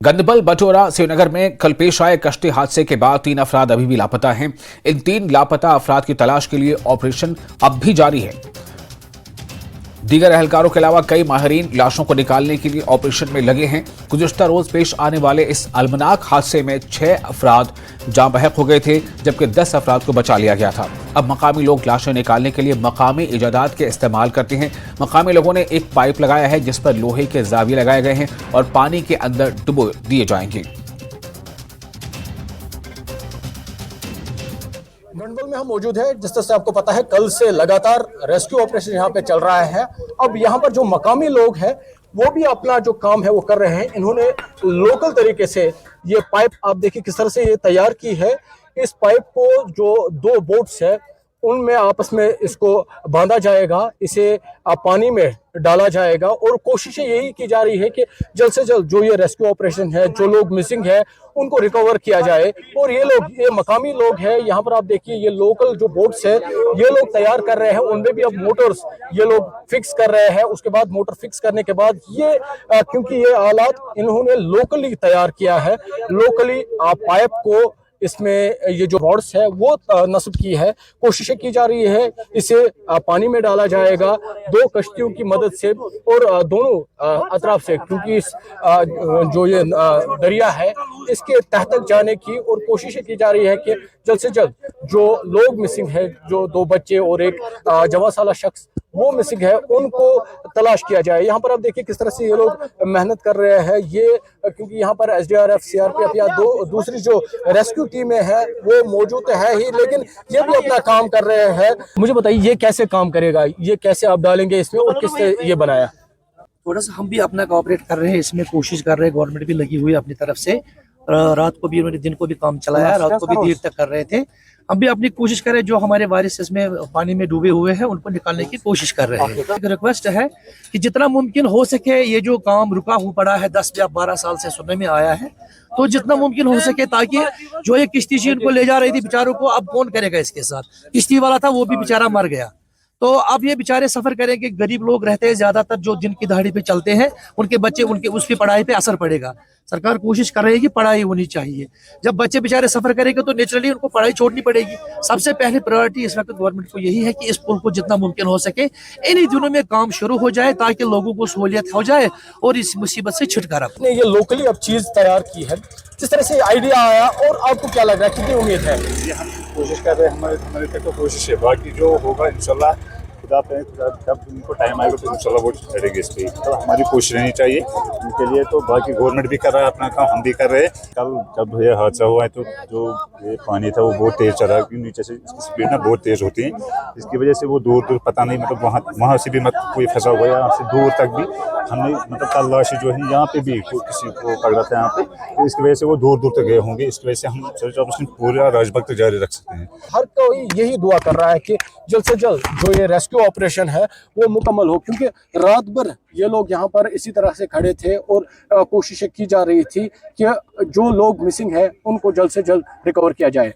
गंदबल बटोरा श्रीनगर में कल पेश आए कश्ती हादसे के बाद 3 अफराद अभी भी लापता हैं। इन 3 लापता अफराद की तलाश के लिए ऑपरेशन अब भी जारी है। दीगर एहलकारों के अलावा कई माहिरीन लाशों को निकालने के लिए ऑपरेशन में लगे हैं। गुज़िश्ता रोज पेश आने वाले इस अलमनाक हादसे में 6 अफराद जाँ बहक हो गए थे, जबकि 10 अफराद को बचा लिया गया था। अब मकामी लोग लाशें निकालने के लिए मकामी इजादात के इस्तेमाल करते हैं। मकामी लोगों ने एक पाइप लगाया है जिस पर लोहे के जाविये लगाए गए हैं और पानी के अंदर डुबो दिए जाएंगे। गंडबल में हम मौजूद है। जिस तरह से आपको पता है, कल से लगातार रेस्क्यू ऑपरेशन यहाँ पे चल रहा है। अब यहाँ पर जो मकामी लोग हैं वो भी अपना जो काम है वो कर रहे हैं। इन्होंने लोकल तरीके से ये पाइप, आप देखिए किस तरह से ये तैयार की है। इस पाइप को जो 2 बोट्स है उनमें आपस में इसको बांधा जाएगा, इसे पानी में डाला जाएगा और कोशिशें यही की जा रही है कि जल्द से जल्द जो ये रेस्क्यू ऑपरेशन है, जो लोग मिसिंग है उनको रिकवर किया जाए। और ये मकामी लोग हैं। यहाँ पर आप देखिए ये लोकल जो बोट्स है ये लोग तैयार कर रहे हैं, उनमें भी अब मोटर्स ये लोग फिक्स कर रहे हैं। उसके बाद मोटर फिक्स करने के बाद ये क्योंकि ये आलात इन्होंने लोकली तैयार किया है, लोकली पाइप को इसमें ये जो रॉड्स है वो नस्ब की है। कोशिशें की जा रही है, इसे पानी में डाला जाएगा 2 कश्तियों की मदद से और दोनों अतराफ से, क्योंकि इस जो ये दरिया है इसके तह तक जाने की और कोशिशें की जा रही है कि जल्द से जल्द जो लोग मिसिंग है, जो 2 बच्चे और एक जवां साला शख्स वो मिसिंग है, उनको तलाश किया जाए। यहाँ पर आप देखिए किस तरह से ये लोग मेहनत कर रहे हैं। ये क्योंकि यहाँ पर SDRF, CRPF या दूसरी जो रेस्क्यू टीमें हैं वो मौजूद है ही, लेकिन ये भी अपना काम कर रहे हैं। मुझे बताइए ये कैसे काम करेगा, ये कैसे आप डालेंगे इसमें और किससे ये बनाया? थोड़ा सा हम भी अपना कोऑपरेट कर रहे हैं, इसमें कोशिश कर रहे हैं। गवर्नमेंट भी लगी हुई है अपनी तरफ से। रात को भी उन्होंने, दिन को भी काम चलाया, रात को भी देर तक कर रहे थे। हम भी अपनी कोशिश करें, जो हमारे वारिस इसमें पानी में डूबे हुए हैं उनको निकालने की कोशिश कर रहे हैं। एक रिक्वेस्ट है कि जितना मुमकिन हो सके ये जो काम रुका हुआ पड़ा है 10 या 12 साल से सुनने में आया है, तो जितना मुमकिन हो सके, ताकि जो ये किश्ती से उनको ले जा रही थी बेचारों को, अब कौन करेगा इसके साथ। किश्ती वाला था वो भी बेचारा मर गया, तो अब ये बेचारे सफर करेंगे। गरीब लोग रहते हैं ज्यादातर, जो दिन की दहाड़ी पे चलते हैं, उनके बच्चे, उनके उसकी पढ़ाई पे असर पड़ेगा। सरकार कोशिश कर रही है कि पढ़ाई होनी चाहिए। जब बच्चे बेचारे सफर करेंगे तो नेचुरली उनको पढ़ाई छोड़नी पड़ेगी। सबसे पहले प्रायोरिटी इस वक्त गवर्नमेंट को यही है कि इस पुल को जितना मुमकिन हो सके इन्हीं दिनों में काम शुरू हो जाए, ताकि लोगों को सहूलियत हो जाए और इस मुसीबत से छुटकारा। ये लोकली अब चीज तैयार की है, जिस तरह से आइडिया आया, और आपको क्या लग रहा है, कितनी उम्मीद है? ये हम कोशिश कर रहे हैं, हमारे तक तो कोशिश है। बाकी जो होगा इंशाल्लाह जब उनको टाइम आएगा तो इंशाल्लाह वो करेंगे। इस पर तो हमारी कोशिश रहनी चाहिए उनके लिए। तो बाकी गवर्नमेंट भी कर रहा है अपना काम, हम भी कर रहे हैं। कल जब ये हादसा हुआ है तो जो ये पानी था वो बहुत तेज चला, क्योंकि नीचे से इसकी स्पीड ना बहुत तेज होती है। इसकी वजह से वो दूर दूर पता नहीं, मतलब वहाँ से भी कोई फंसा हुआ है, यहाँ से दूर तक भी हमने मतलब तलाशी जो है यहाँ पे भी किसी को पकड़ा था यहाँ पे, तो इसकी वजह से वो दूर दूर तक गए होंगे। इसकी वजह से हम सर्च ऑपरेशन पूरा राजभक्त तक जारी रख सकते हैं। हर कोई यही दुआ कर रहा है कि जल्द से जल्द जो ये रेस्क्यू ऑपरेशन है वो मुकम्मल हो, क्योंकि रात भर ये लोग यहाँ पर इसी तरह से खड़े थे और कोशिशें की जा रही थी कि जो लोग मिसिंग है उनको जल्द से जल्द रिकवर किया जाए।